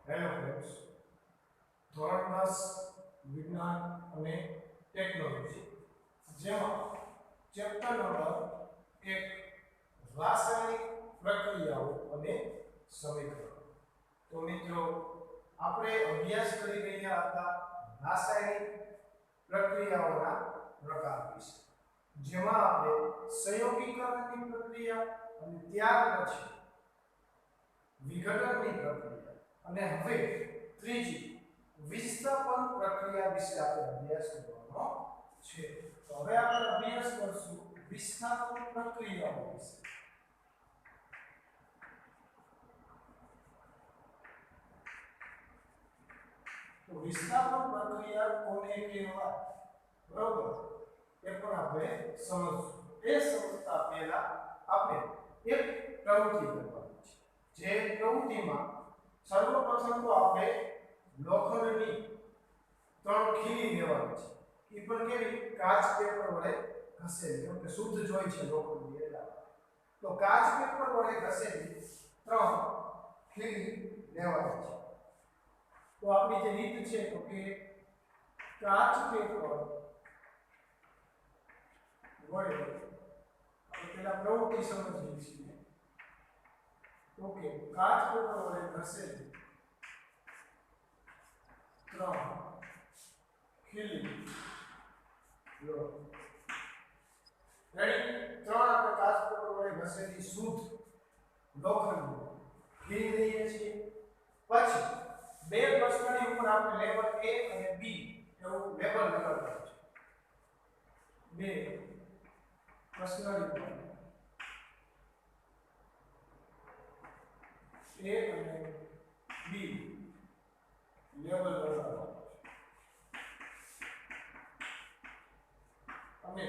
Hello friends, ધોરણ 10 વિજ્ઞાન અને ટેકનોલોજી જેમાં ચેપ્ટર નંબર 1 રાસાયણિક પ્રક્રિયાઓ અને સમીકરણો. તો મિત્રો, આપણે અભ્યાસ કરી રહ્યા હતા રાસાયણિક પ્રક્રિયાઓના પ્રકાર વિશે, જેમાં આપણે સંયોગીકરણની પ્રક્રિયા અને ત્યાર પછી વિઘટનની પ્રક્રિયા અને હવે ત્રીજી વિસ્થાપન પ્રક્રિયા વિશે આપણે અભ્યાસ કરવાનો છે. તો હવે આપણે અભ્યાસ કરશું વિસ્થાપન પ્રક્રિયાઓ વિશે. તો વિસ્થાપન પ્રક્રિયા કોને કહેવાય, બરોબર, એ પણ આપણે સમજશું. એ સમજતા પહેલા આપણે એક પ્રવૃત્તિ કરવાની છે, જે પ્રવૃત્તિમાં સર્વપ્રથમ તો આપણે લોખંડની 3 ખીલી લેવાની છે. એ પણ કેવી? કાચ પેપર વડે ઘસેલી, કેમ કે શુદ્ધ જોઈ છે લોખંડની એટલા. તો કાચ પેપર વડે ઘસેલી 3 ખીલી લેવાની છે. તો આપણી જે રીત છે તો કે કાચ પેપર વડે આપણે પહેલા પ્રવૃત્તિ સમજીએ છીએ. ઓકે, કાચ પેપર વડે ઘસેલી 3 ખીલી લો. રેડી? 3 આપણે કાચ પેપર વડે ઘસેલી શુદ્ધ લોખંડની ખીલી લઈએ છીએ. પછી બે પ્રશ્નની ઉપર આપણે લેબલ A અને B એવું લેબલ લગાવવાનું છે. બે પ્રશ્નની ઉપર A અને B લેબલ લગાવવાનું છે. અને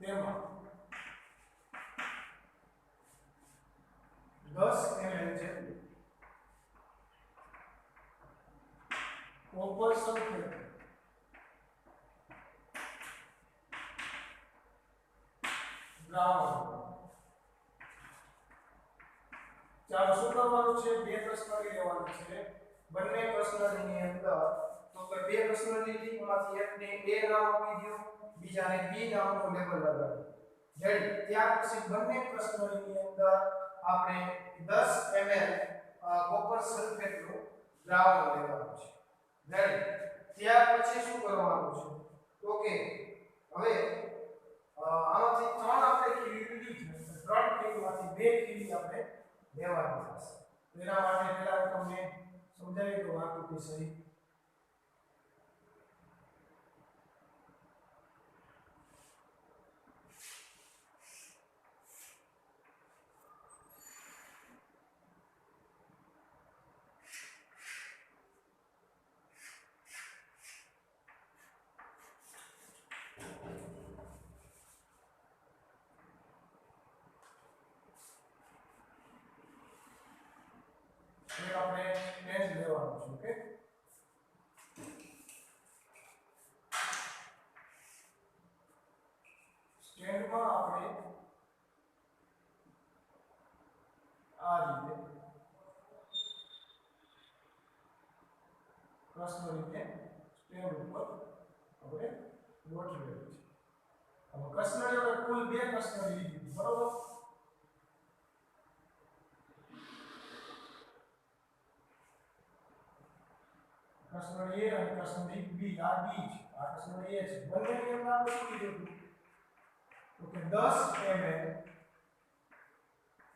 તેમાં 10 ml જેટલું કોપર સલ્ફેટ દ્રાવણ. ચાલો શું કરવાનું છે? બે પ્રશ્નરી લેવાનું છે. બંને પ્રશ્નરીની અંદર તો કે બે પ્રશ્નરી લીટીમાંથી એકને A નામ આપી દો, બીજાને B નામનું લેબલ લગાવો. રેડી? ત્યાર પછી બંને પ્રશ્નરીની અંદર આપણે 10 ml કોપર સલ્ફેટનું દ્રાવણ લેવાનું છે. રેડી? ત્યાર પછી શું કરવાનું છે? તો કે હવે આમાંથી 3 આપણે ખીલી લીધી છે. 3 ખીલીમાંથી 2 ખીલી આપણે લેવાની થશે. એના માટે પહેલા હું તમને સમજાવી દઉં આકૃતિ સહિત. આપણે પેન લેવાનું છે. ઓકે, સ્ટેન્ડમાં આપણે આ રીતે કસનરીને સ્ટેન્ડ ઉપર આપણે ગોઠવેલી છે. હવે કસનરી આપણે કુલ 2 કસનરી લીધી, બરોબર? કસનરી A અને કસનરી B. આ B છે, આ કસનરી A છે. બંનેની અંદર આપણે શું લીધું? તો કે 10 ml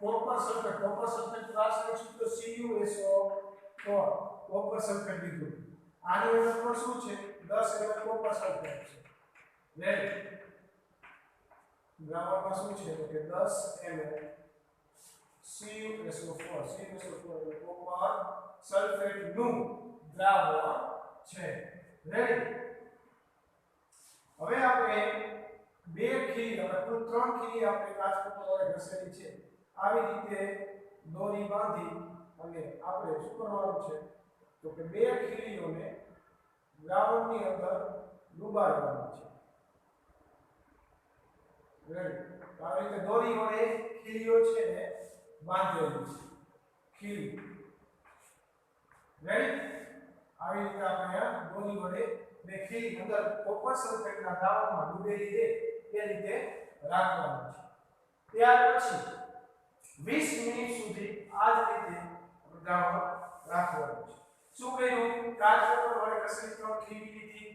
copper sulphate. Copper sulphate રાસાયણિક સૂત્ર CuSO4 કોપર સલ્ફેટ લીધું. આની અંદર પણ શું છે? 10 ml કોપર સલ્ફેટ છે. રેડી? દ્રાવણમાં શું છે? તો કે 10 ml CuSO4. CuSO4 એટલે કોપર સલ્ફેટનું દ્રાવણ છે. રેડી? હવે આપણે 2 ખીલી, હવે કુલ 3 ખીલી આપણે કાચ પેપર વડે ઘસેલી છે. આવી રીતે દોરી બાંધી અને આપણે શું કરવાનું છે? તો કે 2 ખીલીઓને દ્રાવણની અંદર ડુબાડવાની છે. રેડી? આવી રીતે દોરી વડે ખીલીઓ છે ને બાંધેલી છે. ખીલી રેડી આવી રીતે આપણે દોરી વડે બે ખીલી અંદર કોપર સલ્ફેટના દ્રાવણમાં ડૂબેલી છે એ રીતે રાખવાનું છે ત્યાર પછી 20 મિનિટ સુધી આ જ રીતે દ્રાવણ રાખવાનું છે શું કર્યું કાચ પેપર વડે કસરી 3 ખીલી લીધી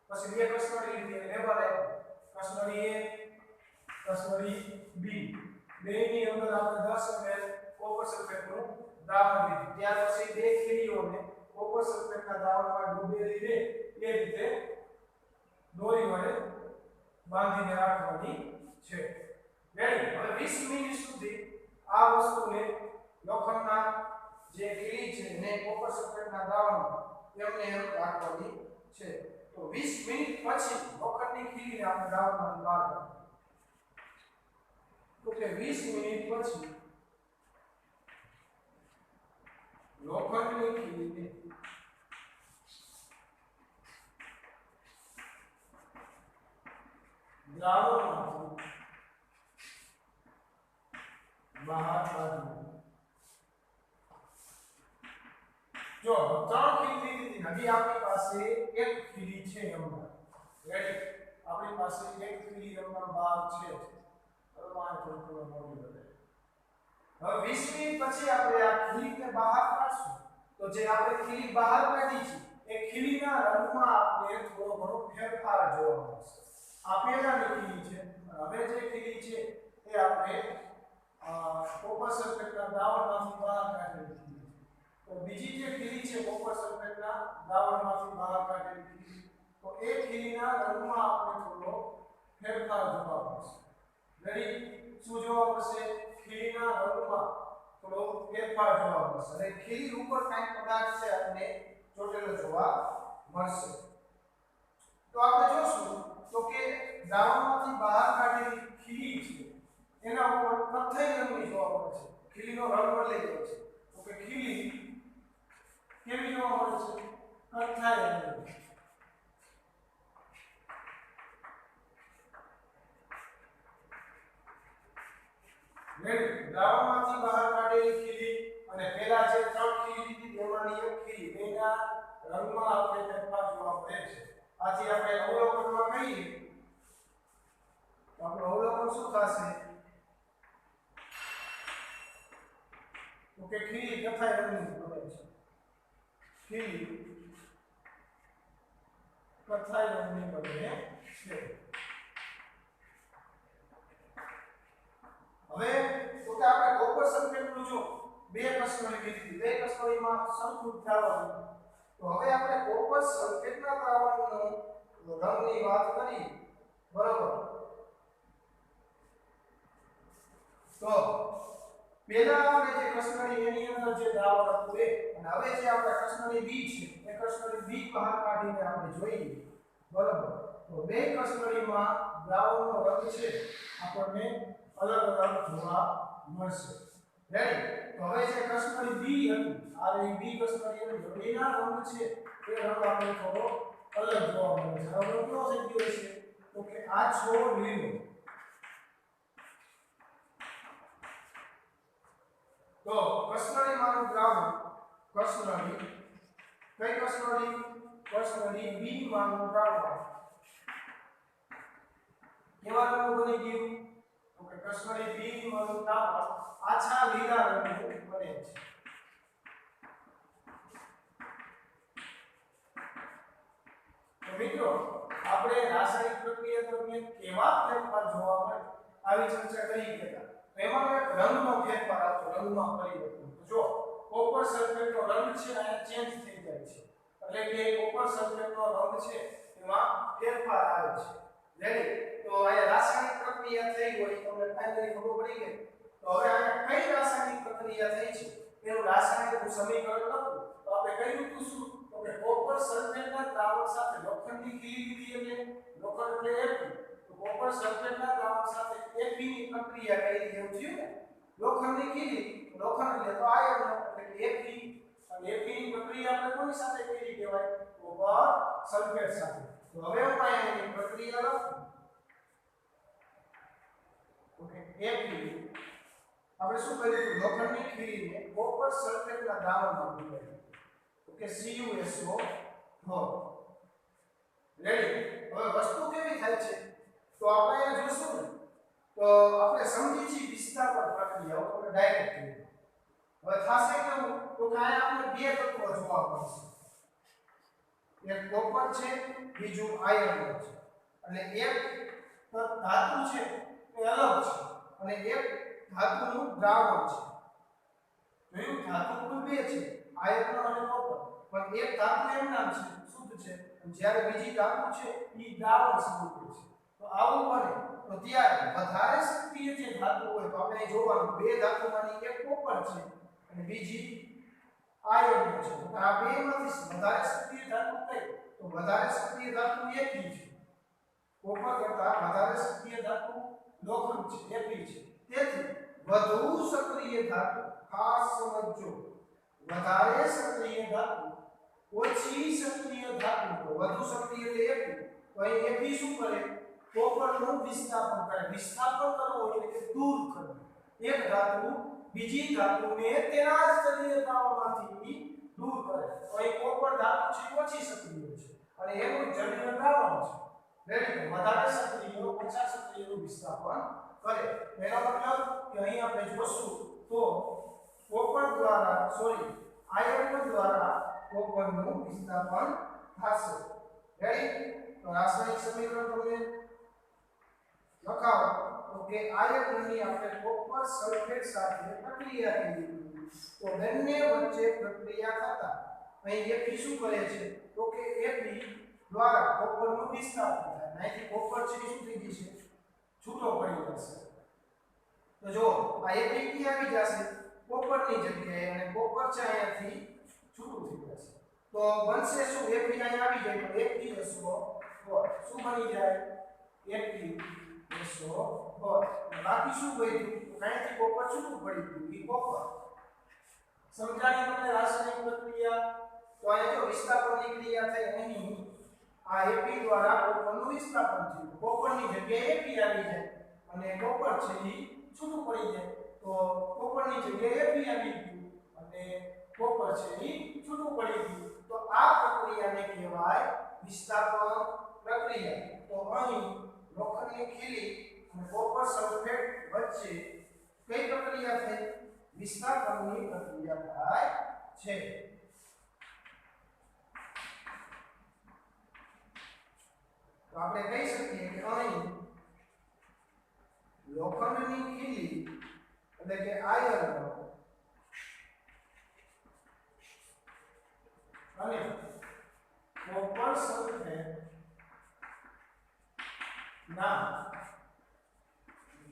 પછી બે કસનળી લીધી લેબલ આપ્યું કસનળી A કસનળી B બેની અંદર આપણે 10 ml કોપર સલ્ફેટનું દ્રાવણ લીધું ત્યાર પછી બે ખીલીઓને કોપર સલ્ફેટના દ્રાવણમાં ડૂબેલી છે એ રીતે દોરી વડે બાંધીને રાખવાની છે રેડી હવે 20 મિનિટ સુધી આ વસ્તુને લોખંડના જે ખીલી છે એને કોપર સલ્ફેટના દ્રાવણમાં એમને એમ રાખવાની છે તો 20 મિનિટ પછી લોખંડની ખીલીને આપણે દ્રાવણમાંથી બહાર કાઢીએ તો કે 20 મિનિટ પછી લોખંડની ખીલીને દ્રાવણમાંથી બહાર કાઢવું જો 3 ખીલી લીધી હજી આપણી પાસે એક ખીલી છે હમણાં રેડી આપણી પાસે એક ખીલી હમણાં બહાર છે પ્રમાણ થોડું મોડું બને હવે 20 મિનિટ પછી આપણે આ ખીલીને બહાર કાઢશું તો જે આપણે ખીલી બહાર કાઢી છે એ ખીલીના રંગમાં આપણે થોડો ઘણો ફેરફાર જોવા મળશે આ પહેલાની ખીલી છે હવે જે ખીલી છે એ આપણે કોપર સલ્ફેટના દ્રાવણમાંથી બહાર કાઢેલી ખીલી તો બીજી જે ખીલી છે કોપર સલ્ફેટના દ્રાવણમાંથી બહાર કાઢેલી ખીલી તો એ ખીલીના રંગમાં આપણે થોડો ફેરફાર જોવા મળશે રેડી શું જોવા મળશે ખીલીના રંગમાં થોડો ફેરફાર જોવા મળશે અને ખીલી ઉપર કંઈક પદાર્થ છે આપણને ચોટેલો જોવા મળશે તો આપણે જોશું તો કે દ્રાવણમાંથી બહાર કાઢેલી ખીલી છે એના ઉપર કથ્થઈ રંગની જોવા મળે છે ખીલીનો રંગ બદલાઈ ગયો છે તો કે ખીલી કેવી જોવા મળે છે કથ્થઈ રંગની દ્રાવણમાંથી બહાર કાઢેલી ખીલી અને પહેલા જે 3 ખીલી લીધી તેમાંની એક ખીલી બેના રંગમાં આપણે ફેરફાર જોવા મળે છે આથી આપણે અવલોકનમાં કહીએ તો આપણું અવલોકન શું થશે તો કે ખીલી કથ્થઈ રંગની બને છે ખીલી કથ્થઈ રંગની બને છે હવે તો કે આપણે કોપર સલ્ફેટનું જો બે કસનળી લીધી બે કસનળીમાં સરખું દ્રાવણ તો હવે આપણે કોપર સલ્ફેટના દ્રાવણનો રંગની વાત કરી બરાબર તો પહેલા આપણે જે કસનળી એની અંદર જે દ્રાવણ હતું એ અને હવે જે આપણે કસનળી B છે એ કસનળી B બહાર કાઢીને આપણે જોઈએ બરાબર તો બે કસનળીમાં દ્રાવણનો રંગ છે આપણને અલગ અલગ જોવા મળશે રેડી તો હવે જે કસનળી B હતી આ રહી B કસનળી હતી એના રંગ છે એ રંગ આપણે થોડો અલગ જોવા મળે છે હવે કેવો થઈ ગયો છે તો કે આછો લીલો તો કસનળીમાંનું દ્રાવણ કસનળી કઈ કસનળી B માંનું દ્રાવણ કેવા રંગ બની ગયું તો કે કસનળી B માંનું દ્રાવણ આછા લીલા રંગનું બને છે તો મિત્રો આપણે રાસાયણિક પ્રક્રિયા દરમિયાન કેવા ફેરફાર જોવા મળે આવી ચર્ચા કરી ગયા એમાં એક રંગનો ફેરફાર આવતો રંગમાં પરિવર્તન તો જો કોપર સલ્ફેટનો રંગ છે આ ચેન્જ થઈ જાય છે એટલે કે કોપર સલ્ફેટનો રંગ છે એમાં ફેરફાર આવે છે રેડી તો આ રાસાયણિક પ્રક્રિયા થઈ હોય તમને ફાઇનલી ખબર પડી ગઈ તો હવે આ કઈ રાસાયણિક પ્રક્રિયા થઈ છે એનું રાસાયણિક સમીકરણ લખવું તો આપણે કઈ રીતે શું તો કે કોપર સલ્ફેટના દ્રાવણ સાથે લોખંડની ખીલી લીધી એટલે લોખંડ એટલે Fe તો કોપર સલ્ફેટના દ્રાવણ સાથે Fe ની પ્રક્રિયા કરી એવું થયું ને લોખંડની ખીલી લોખંડ એટલે તો આયર્ન એટલે Fe અને Fe ની પ્રક્રિયા આપણે કોની સાથે કરી કહેવાય કોપર સલ્ફેટ સાથે તો હવે હું આની પ્રક્રિયા લખું ઓકે Fe આપણે શું કર્યું લોખંડની ખીલીને કોપર સલ્ફેટના દ્રાવણમાં ભેળવી ઓકે CuSO4 રેડી હવે વસ્તુ કેવી થાય છે તો આપણે અહીંયા જોશું ને તો આપણે સમજી છીએ વિસ્થાપન પ્રક્રિયા આપણે ડાયરેક્ટ કહીએ હવે થાશે કેવું તો કે અહીંયા આપણે બે તત્વો જોવા પડશે એક કોપર છે બીજું આયર્ન છે એટલે એક ધાતુ છે એ અલગ છે અને એક ધાતુનું દ્રાવણ છે જોયું ધાતુ કુલ બે છે આયર્ન અને કોપર પણ એક ધાતુ એમ નામ છે શુદ્ધ છે અને જ્યારે બીજી ધાતુ છે એ દ્રાવણ સ્વરૂપે છે તો આવું બને તો ત્યારે વધારે સક્રિય જે ધાતુ હોય તો આપણે જોવાનું બે ધાતુમાંની એક કોપર છે અને બીજી આયર્ન છે તો આ બેમાંથી વધારે સક્રિય ધાતુ કઈ તો વધારે સક્રિય ધાતુ એકલી છે કોપર કરતા વધારે સક્રિય ધાતુ લોખંડ છે એકલી છે તેથી વધુ સક્રિય ધાતુ ખાસ સમજો વધારે સક્રિય ધાતુ ઓછી સક્રિય ધાતુ તો વધુ સક્રિય એટલે એકલી તો અહીં એકલી શું કરે કોપરનું વિસ્થાપન કરે વિસ્થાપન કરવું એટલે કે દૂર કરવું એક ધાતુ બીજી ધાતુને તેના જ સક્રિય દ્રાવણમાંથી દૂર કરે તો અહીં કોપર ધાતુ છે ઓછી સક્રિય છે અને એનું જડીય દ્રાવણ છે રેડી વધારે સક્રિય ઓછા સક્રિયનું વિસ્થાપન કરે એનો મતલબ કે અહીં આપણે જોશું તો કોપર દ્વારા આયર્ન દ્વારા કોપરનું વિસ્થાપન થશે રેડી તો રાસાયણિક સમીકરણ તમને લખાવો તો કે આયર્નની આપણે કોપર સલ્ફેટ સાથે પ્રક્રિયા કરી તો બંને વચ્ચે પ્રક્રિયા થતા અહીં એક શું કરે છે તો કે એપી દ્વારા કોપરનું વિસ્થાપન થાય અહીંથી કોપર છે શું થઈ ગઈ છે છૂટો પડી જશે તો જો આ એપી આવી જશે કોપરની જગ્યાએ અને કોપર છે અહીંયાથી છૂટું થઈ જશે તો બનશે શું એપી અહીં આવી જાય તો FeSO4 શું બની જાય FeSO4 બાકી શું બચ્યું અહીંયાથી કોપર છૂટું પડી ગયું એ કોપર સમજાણી તમને રાસાયણિક પ્રક્રિયા તો અહીંયા જો વિસ્થાપનની ક્રિયા થઈ અહીં આ એપી દ્વારા કોપરનું વિસ્થાપન થયું કોપરની જગ્યાએ એપી આવી જાય અને કોપર છે એ છૂટું પડી જાય તો કોપરની જગ્યાએ એપી આવી ગયું અને કોપર છે એ છૂટું પડી ગયું તો આ પ્રક્રિયાને કહેવાય વિસ્થાપન પ્રક્રિયા તો અહીં લોખંડની ખીલી અને કોપર સલ્ફેટ વચ્ચે કઈ પ્રક્રિયા થઈ વિસ્થાપનની પ્રક્રિયા થાય છે તો આપણે કહી શકીએ કે અહીં લોખંડની ખીલી એટલે કે આયર્ન અને કોપર સલ્ફેટ ના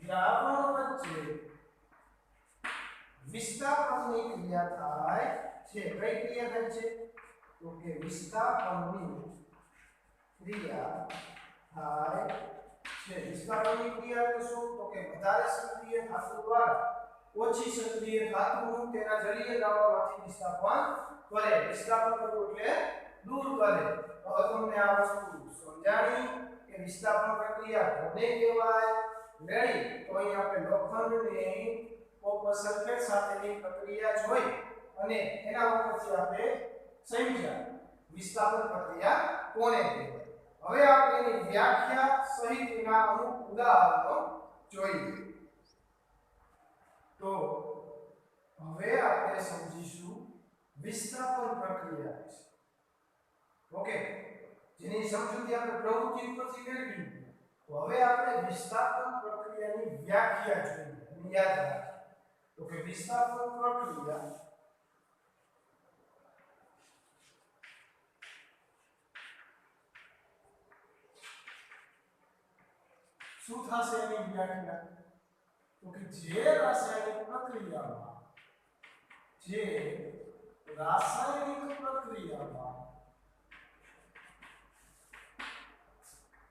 દ્રાવણ વચ્ચે વિસ્થાપનની ક્રિયા થાય છે કઈ ક્રિયા થાય છે તો કે વિસ્થાપનની ક્રિયા થાય છે વિસ્થાપનની ક્રિયા એટલે શું તો કે વધારે સક્રિય ધાતુ દ્વારા ઓછી સક્રિય ધાતુનું તેના જલીય દ્રાવણમાંથી વિસ્થાપન કરે વિસ્થાપન કરવું એટલે દૂર કરે તો હવે તમને આ વસ્તુ સમજાણી કે વિસ્થાપન પ્રક્રિયા કોને કહેવાય રેડી તો અહીં આપણે લોખંડને કોપર સલ્ફેટ સાથેની પ્રક્રિયા જોઈ અને એના ઉપરથી આપણે સમજ્યા વિસ્થાપન પ્રક્રિયા કોને કહેવાય હવે આપણે એની વ્યાખ્યા સહિતના અમુક ઉદાહરણો જોઈએ તો હવે આપણે સમજીશું વિસ્થાપન પ્રક્રિયા વિશે ઓકે જેની સમજૂતી આપણે પ્રવૃત્તિ ઉપરથી મેળવી તો હવે આપણે વિસ્થાપન પ્રક્રિયાની વ્યાખ્યા જોઈએ અને યાદ રાખીએ તો કે વિસ્થાપન પ્રક્રિયા શું થશે એની વ્યાખ્યા તો કે જે રાસાયણિક પ્રક્રિયામાં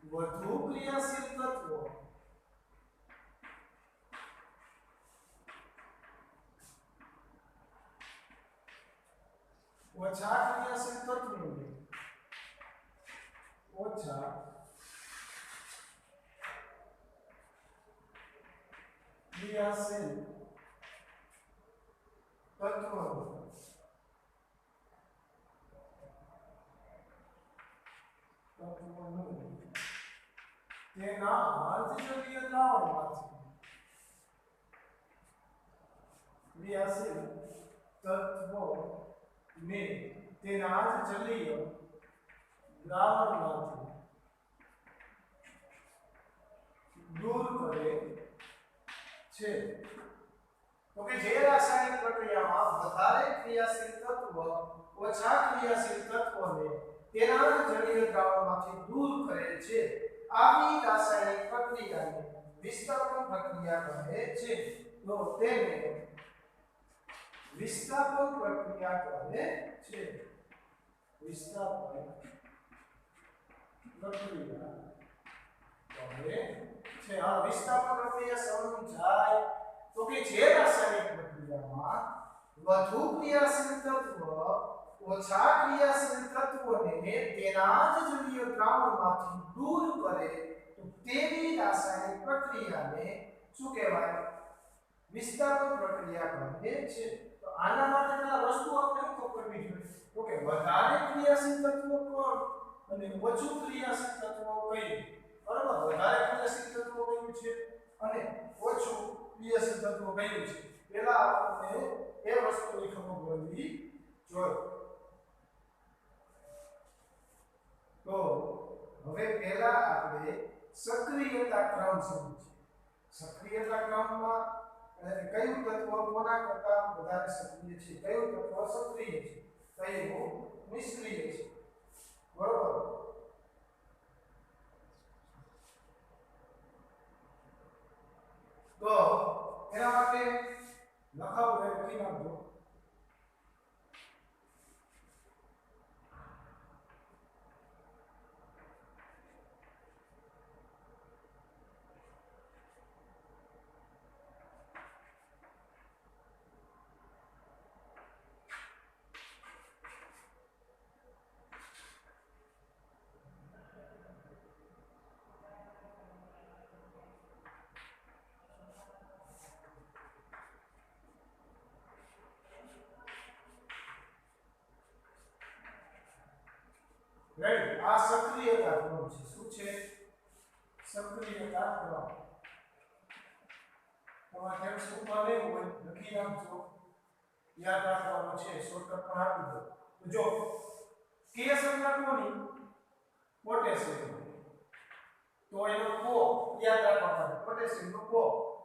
વધુ ક્રિયાશીલ તત્વો ઓછા ક્રિયાશીલ તત્વોને ઓછા ક્રિયાશીલ તત્વો તેના જ જલીય દ્રાવણમાંથી ક્રિયાશીલ તત્વોને તેના જ જલીય દ્રાવણમાંથી દૂર કરે છે. તો કે જે રાસાયણિક પ્રક્રિયામાં વધારે ક્રિયાશીલ તત્વ ઓછા ક્રિયાશીલ તત્વોને તેના જ જલીય દ્રાવણમાંથી દૂર કરે છે, આવી રાસાયણિક પ્રક્રિયાને વિસ્થાપન પ્રક્રિયા કહે છે. તો તેને વિસ્થાપન પ્રક્રિયા કહે છે. વિસ્થાપન પ્રક્રિયા કહે છે. આ વિસ્થાપન પ્રક્રિયા સમજાય તો કે જે રાસાયણિક પ્રક્રિયામાં વધુ ક્રિયાશીલ તત્વ ઓછા ક્રિયાશીલ તત્વોને તેના જ જલીય દ્રાવણમાંથી દૂર કરે તો તેવી રાસાયણિક પ્રક્રિયાને શું કહેવાય? વિસ્થાપન પ્રક્રિયા કહે છે. તો આના માટે પેલા વસ્તુ આપણે શું કરવી જોઈએ? તો કે વધારે ક્રિયાશીલ તત્વો કોણ અને ઓછું ક્રિયાશીલ તત્વો કયું? બરાબર, વધારે ક્રિયાશીલ તત્વો કયું છે અને ઓછું ક્રિયાશીલ તત્વો કયું છે? પહેલા આપણે એ વસ્તુની ખબર પડવી જોઈએ. તો હવે પહેલા આપણે સક્રિયતા ક્રમ સમજીએ. સક્રિયતા ક્રમમાં કયું તત્વ કોના કરતા વધારે સક્રિય છે, કયું તત્વ સક્રિય છે, કયું નિષ્ક્રિય છે. બરોબર. તો એના માટે લખાવો લખી નાખજો. રેડી, આ સક્રિયતા ક્રમ છે. શું છે? સક્રિયતા ક્રમ. તમારે કેમ શું બને હોય લખી નાખજો, યાદ રાખવાનું છે. શોર્ટકટ પણ આપી દો. તો જો કે સંખ્યા કોની? પોટેશિયમ. તો એનો કો યાદ રાખવાનું. પોટેશિયમ નો કો.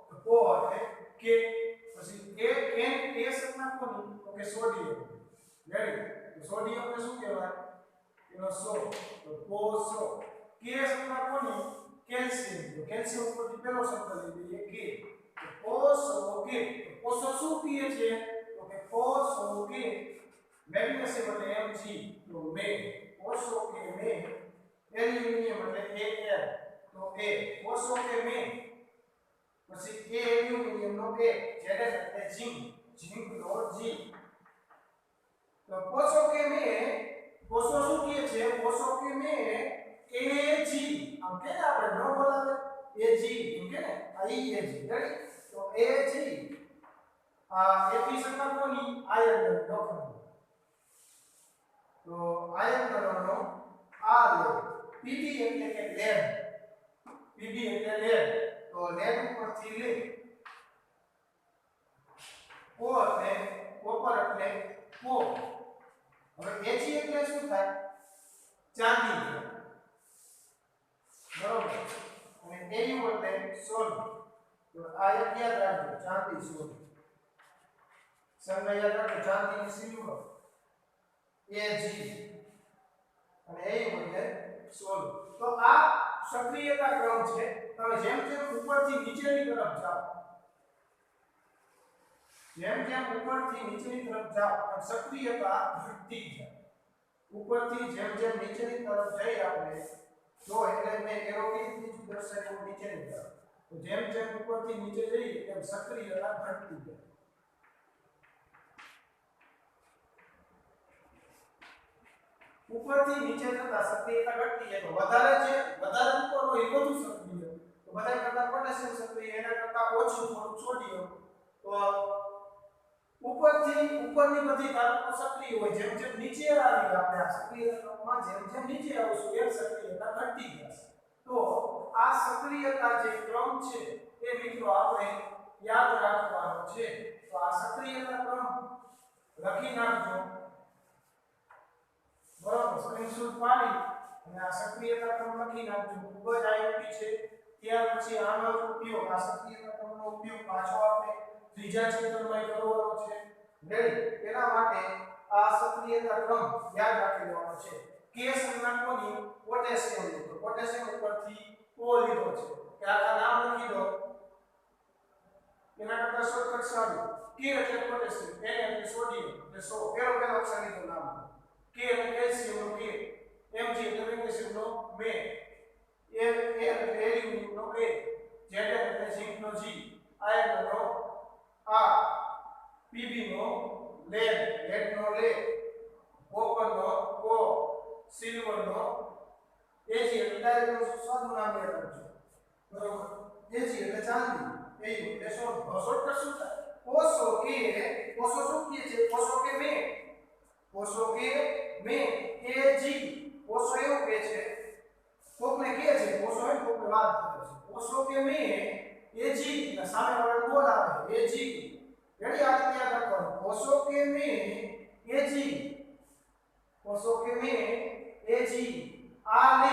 તો કો એટલે કે. પછી એ સંખ્યા કોની? તો કે સોડિયમ. રેડી. તો સોડિયમ ને શું કહેવાય? એનો સો. તો પોસો. કે સંખ્યા કોની? કેલ્શિયમ. તો કેલ્શિયમ ઉપરથી પહેલો શબ્દ લઈ લઈએ કે. તો પોસો કે. તો પોસો શું પીએ છે? તો કે પોસો કે. મેગ્નેશિયમ એટલે Mg. તો મે. પોસો કે મે. એલ્યુમિનિયમ એટલે Al. તો A. પોસો કે મે. પછી A એલ્યુમિનિયમ નો A. Zn એટલે ઝિંક. ઝિંક નો G. તો પોસો કે મે. પોસો શું કહે છે? પોસો કે મે Ag. આમ કે આપણે ન બોલાવે Ag એમ કે ને આ Ag. રેડી. તો Ag આ એકી સંખ્યા કોની? આયન લખવાનું. તો આયન કરવાનો આ લે. Pb એટલે કે લેડ. Pb એટલે લેડ. તો લેડ ઉપરથી લે. કો એટલે કોપર એટલે કો. હવે Ag એટલે શું થાય? ચાંદી. બરોબર. અને Au એટલે સોનું. તો આ યાદ રાખજો, ચાંદી સોનું. સંજ્ઞા યાદ રાખજો, ચાંદી ને સિલ્વર. Ag અને Au એટલે સોનું. તો આ સક્રિયતા ક્રમ છે. તમે જેમ જેમ ઉપરથી નીચેની તરફ જાઓ, જેમ જેમ ઉપરથી નીચેની તરફ જાઓ આમ સક્રિયતા ઘટતી જાય. ઉપરથી જેમ જેમ નીચેની તરફ જઈ આપણે જો એટલે મેં એરો કઈ રીતે દર્શાવ્યું નીચેની તરફ. તો જેમ જેમ ઉપરથી નીચે જઈએ તેમ સક્રિયતા ઘટતી જાય. ઉપરથી નીચે જતા સક્રિયતા ઘટતી જાય. તો વધારે ઉપર હોય એ વધુ સક્રિય. તો વધારે કરતા પોટેશિયમ સક્રિય, એના કરતા ઓછું થોડું સોડિયમ. તો ઉપરની બધી ધાતુઓ સક્રિય હોય. જેમ જેમ નીચે આવી આપણે આ સક્રિયતામાં જેમ જેમ નીચે આવશું એમ સક્રિયતા ઘટતી જશે. તો આ સક્રિયતા જે ક્રમ છે એ મિત્રો આપણે યાદ રાખવાનો છે. તો આ સક્રિયતા ક્રમ લખી નાખજો. બરાબર, સ્ક્રીનશોટ પાડી અને આ સક્રિયતા ક્રમ લખી નાખજો. ખૂબ જ આઈએમપી છે. ત્યાર પછી આનો ઉપયોગ, આ સક્રિયતા ક્રમનો ઉપયોગ પાછો આપણે ત્રીજા ચેપ્ટરમાં કરવાનો છે. રેડી? એના માટે આ સક્રિયતા ક્રમ યાદ રાખી લેવાનો છે. કે સંજ્ઞાકોની પોટેશિયમ લીધો, પોટેશિયમ ઉપરથી ઓ લીધો છે. કે આખા નામ લખી દો. એના કરતા શોર્ટકટ સારું. કે એટલે પોટેશિયમ, N એટલે સોડિયમ, એટલે સો પેલો અક્ષર લીધો નામ. કે એટલે કેલ્શિયમ નો કે, Mg એટલે મેગ્નેશિયમ નો મે, A એટલે એલ્યુમિનિયમ નો A, Z એટલે ઝિંક નો G, આયર્ન નો આ, Pb નો લેડ નો લે, કોપર નો કો, સિલ્વર નો Ag એટલે ડાયરેક્ટ સાદું નામ યાદ રાખજો. બરોબર? Ag એટલે ચાંદી, A એટલે શોર્ટકટ શું થાય? કોષો કે, કોષો શું કહે છે? કોષો કે મે, કોષો કે મે, Ag, કોષો એવું કહે છે, કોકને કહે છે, કોષો હોય કોકને વાત કરે છે. કોષો કે મે Ag, એટલે સામે વાળો બોલ આવે Ag. રેડી? આ રીતે યાદ રાખવાનું. કોષો કે મે Ag, કોષો કે મે Ag, આ લે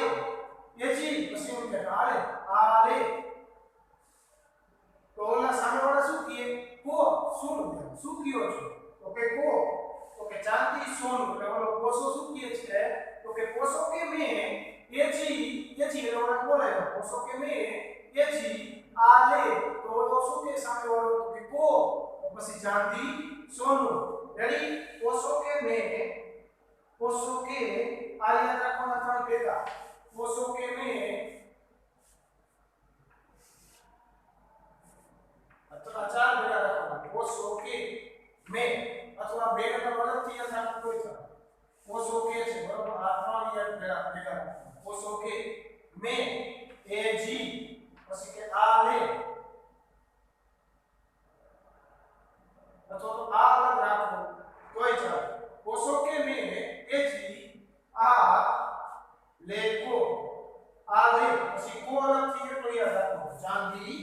Ag, પછી શું કહે? આ લે. તો ઓલા સામે વાળા શું કહે? કો, શું કયો છો? તો કે કો, તો કે ચાંદી સોનું. એટલે ઓલો કોષો શું કહે છે? તો કે કોષો કે મે Ag, એટલે ઓલા બોલાય કોષો કે મે Ag, આ લે. તો ઓલો શું કહે સામે વાળો? તો કે કો, પછી ચાંદી સોનું. રેડી? કોષો કે મે, કોષો કે, આ યાદ રાખવાના ત્રણ ભેગા. કોષો કે મે, અથવા ચાર ભેગા રાખવાના. કોષો કે મે, અથવા બે નંબર અલગથી યાદ રાખવું કોઈ ચાલે. કોષો કે છે, બરોબર? આ ત્રણ યાદ ભેગા રાખવાના. કોષો કે મે Ag, પછી કે આ લે, અથવા તો આ અલગ રાખવું કોઈ ચાલે. કોષો કે મે Ag, આ લે કો, આ લે, પછી કો અલગથી એટલો યાદ રાખવાનો. ચાંદી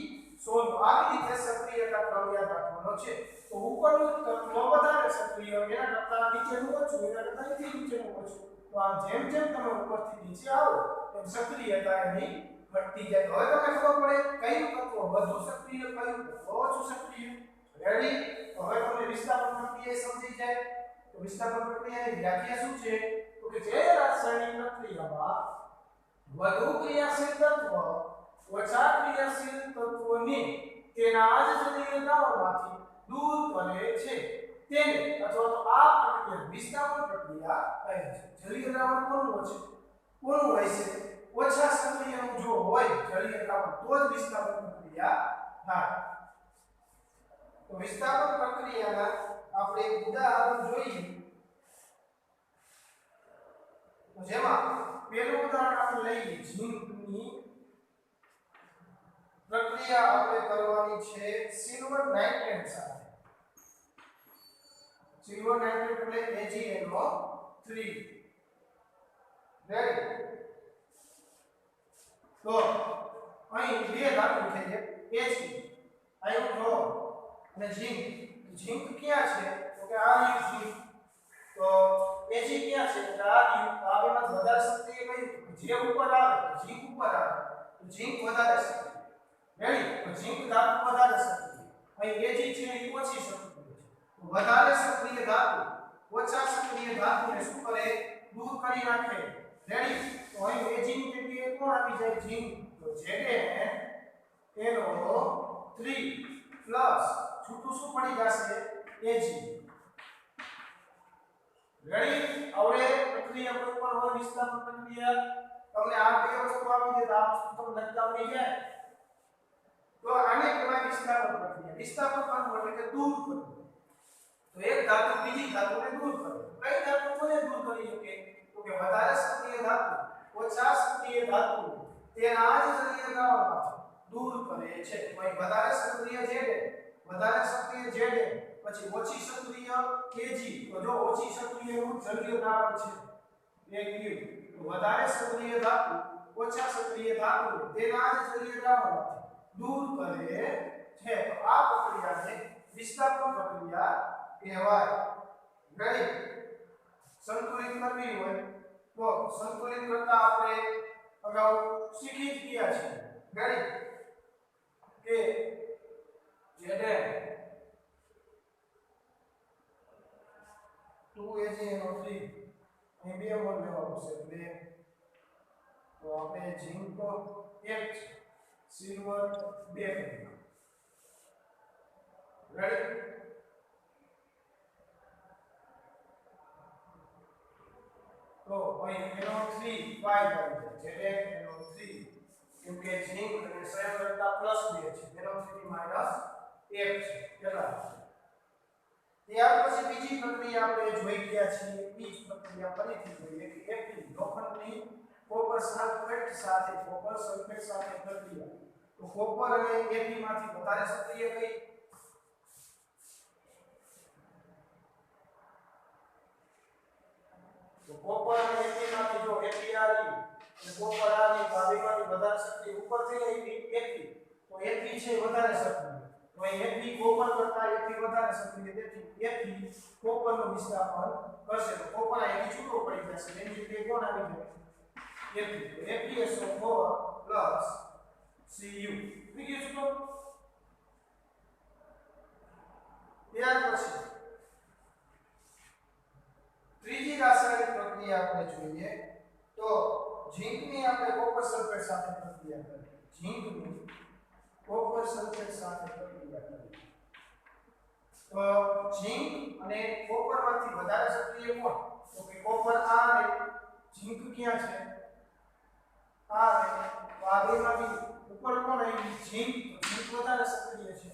સોનું. આવી રીતે સક્રિયતા ક્રમ યાદ રાખવાનો છે. તો ઉપરનું તત્વ વધારે સક્રિય, એના કરતા નીચેનું ઓછું, એના કરતા નીચેનું ઓછું. તો આમ જેમ જેમ તમે ઉપરથી નીચે આવો તેમ સક્રિયતા એની ઘટતી જાય. હવે તમને ખબર પડે કયું તત્વ વધુ સક્રિય, કયું તત્વ ઓછું સક્રિય. રેડી? હવે તમને વિસ્થાપન પ્રક્રિયા સમજી જાય. તો વિસ્થાપન પ્રક્રિયાની વ્યાખ્યા શું છે? તો કે જે રાસાયણિક પ્રક્રિયામાં વધુ ક્રિયાશીલ તત્વ ઓછા ક્રિયાશીલ તત્વોને તેના જ જલીય દ્રાવણમાંથી દૂર કરે છે તેને, અથવા તો આ પ્રક્રિયા વિસ્થાપન પ્રક્રિયા કહે છે. જલીય દ્રાવણ કોનું હોય છે? ઓછા સક્રિયનું જો હોય જલીય દ્રાવણ તો જ વિસ્થાપન પ્રક્રિયા થાય. તો વિસ્થાપન પ્રક્રિયાના આપણે એક ઉદાહરણ જોઈએ. તો જેમાં પહેલું ઉદાહરણ આપણે લઈએ ઝીંકની પ્રક્રિયા આપણે કરવાની છે સિલ્વર નાઇટ્રેટ સાથે. સિલ્વર નાઇટ્રેટ એટલે AgNO3. રેડી? તો અહીં બે ધાતુ છે જે Ag, આયન ક્લોર અને ઝિંક. ઝિંક ક્યાં છે? તો કે આ ઝિંક. તો Ag ક્યાં છે? તો આ બેમાં વધારે સક્રિય કયું? જે ઉપર આવે ઝિંક ઉપર આવે તો ઝિંક વધારે સક્રિય. રેડી? તો ઝિંક ધાતુ વધારે સક્રિય. અહીં Ag છે એ ઓછી સક્રિય છે. તો વધારે સક્રિય ધાતુ ઓછા સક્રિય ધાતુને શું કરે? દૂર કરી નાખે. રેડી? તો અહીં Ag ની જગ્યાએ કોણ આવી જાય? ઝિંક. તો ZnNO3 પ્લસ છૂટું શું પડી જશે? Ag. રેડી? હવે પ્રક્રિયા કોઈ પણ હોય વિસ્થાપન પ્રક્રિયા, તમને આ બે વસ્તુ આપી દે તો આ વસ્તુ તમને લખતા આવડી જાય. તો આને કહેવાય વિસ્થાપન પ્રક્રિયા. વિસ્થાપન કરવું એટલે કે દૂર કરવું. તો એક ધાતુ બીજી ધાતુને દૂર કરે. કઈ ધાતુ કોને દૂર કરી શકે? તો કે વધારે સક્રિય ધાતુ ઓછા સક્રિય ધાતુ તેના જ જલીય દ્રાવણમાંથી દૂર કરે છે. તો અહીં વધારે સક્રિય Zn, વધારે સક્રિય Zn, પછી ઓછી સક્રિય Ag. તો જો ઓછી સક્રિયનું જલીય દ્રાવણ છે એ કયું? તો વધારે સક્રિય ધાતુ ઓછા સક્રિય ધાતુ તેના જ જલીય દ્રાવણમાંથી દૂર કરે છે તો આ પ્રક્રિયાને વિસ્થાપન પ્રક્રિયા કહેવાય. રેડી? સંતુલિત કરવી હોય તો સંતુલિત કરતા આપણે અગાઉ શીખી જ ગયા છે. રેડી? કે Zn 2AgNO3 અહીં 2 મોલ લેવાનું છે 2 તો આપણે ઝીંક 1 સિલ્વર 2 કરીએ. રેડી? તો અહીં NO3 5 આવી જાય NO3 કેમ કે ઝીંક અને સંયોજકતા +2 છે NO3 ની -1 છે કેટલા. ત્યાર પછી બીજી પ્રક્રિયા આપણે જોઈ ગયા છીએ એ જ પ્રક્રિયા ફરીથી જોઈએ કે Fe લોખંડની કોપર સલ્ફેટ સાથે પ્રક્રિયા. તો કોપર અને Fe માંથી વધારે સક્રિય કઈ? તો કોપર અને Fe માંથી જો Fe આવી અને કોપર આવી તો આ બેમાંથી વધારે સક્રિય ઉપર થઈ ગઈ Fe તો Fe છે વધારે સક્રિય તો Fe કોપર કરતા Fe વધારે સક્રિય તેથી Fe કોપરનું વિસ્થાપન કરશે તો કોપર અહીંથી છૂટો પડી જશે એની જગ્યાએ કોણ આવી જાય FeSO4 Cu થઈ ગયું છૂટો. ત્યાર પછી ત્રીજી રાસાયણિક પ્રક્રિયા આપણે જોઈએ તો ઝીંકની આપણે કોપર સલ્ફેટ સાથે પ્રક્રિયા કરીએ. ઝીંકની કોપર સલ્ફેટ સાથે પ્રક્રિયા કરીએ તો ઝીંક અને કોપરમાંથી વધારે સક્રિય કોણ? તો કે કોપર આ અને ઝીંક ક્યાં છે? આ અને તો આ બેમાંથી ઉપર કોણ આવી? ઝીંક વધારે સક્રિય છે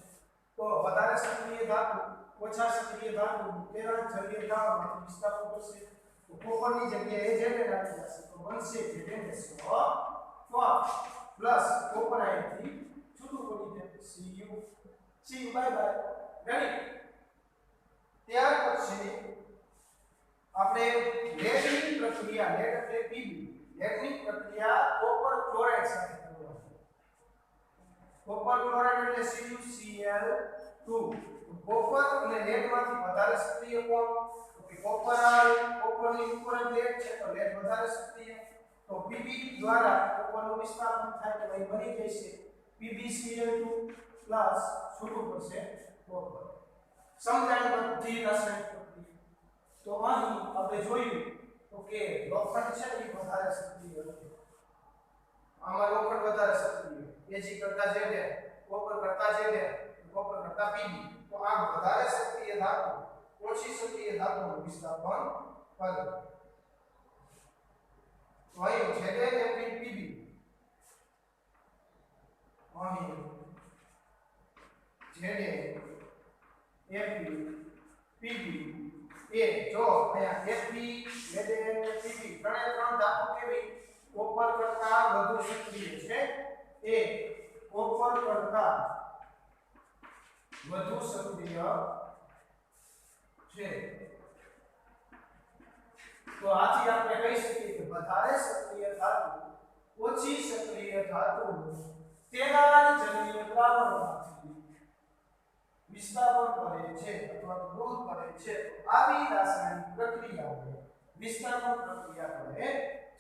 તો વધારે સક્રિય ધાતુ ઓછા સક્રિય ધાતુ તેના જલીય દ્રાવણમાંથી વિસ્થાપન કરશે તો કોપરની જગ્યાએ Zn આવી જશે તો બનશે ZnSO4 પ્લસ કોપર અહીંથી છૂટું પડી જાય Cu બાય બાય. રેડી? ત્યાર પછી આપણે લેડની પ્રક્રિયા લેડ એટલે Pb લેડની પ્રક્રિયા કોપર ક્લોરાઇડ સાથે કરવાની. કોપર ક્લોરાઇડ એટલે CuCl2 કોપર અને લેડમાંથી વધારે સક્રિય કોણ? તો કે કોપર આવે કોપરની ઉપર જ લેડ છે તો લેડ વધારે સક્રિય તો Pb દ્વારા કોપરનું વિસ્થાપન થાય તો અહીં બની જશે PbCl2 પ્લસ છૂટું પડશે કોપર. સમજાય બધી રાસાયણિક પ્રક્રિયા. તો અહીં આપણે જોયું તો કે લોખંડ છે એ વધારે સક્રિય છે. આમાં લોખંડ વધારે સક્રિય Ag કરતા Zn કોપર કરતા Zn કોપર કરતા Pb તો આ વધારે સક્રિય ધાતુ ઓછી સક્રિય ધાતુનું વિસ્થાપન કરે. તો અહીં Zn એટલે Pb અહીં Zn Fe Pb એ જો અહીંયા Fe Zn Pb ત્રણ ધાતુ કેવી કોપર કરતા વધુ સક્રિય છે એ કોપર કરતા વધુ સક્રિય છે તો આથી આપણે કહી શકીએ કે વધારે સક્રિય ધાતુ ઓછી સક્રિય ધાતુ તેના જ જલીય દ્રાવણમાંથી વિસ્થાપન કરે છે અથવા દૂર કરે છે. આવી રાસાયણિક પ્રક્રિયાઓને વિસ્થાપન પ્રક્રિયા કહે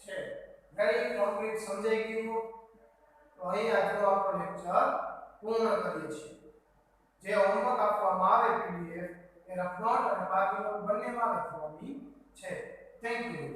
છે. વેરી કમ્પ્લીટ સમજાઈ ગયું? તો અહીં આજનો આપણો લેક્ચર પૂર્ણ કરીએ છીએ. જે હોમવર્ક આપવામાં આવે PDF એ રફ નોટ અને બાકીનો બંનેમાં લખવાની છે. Thank you.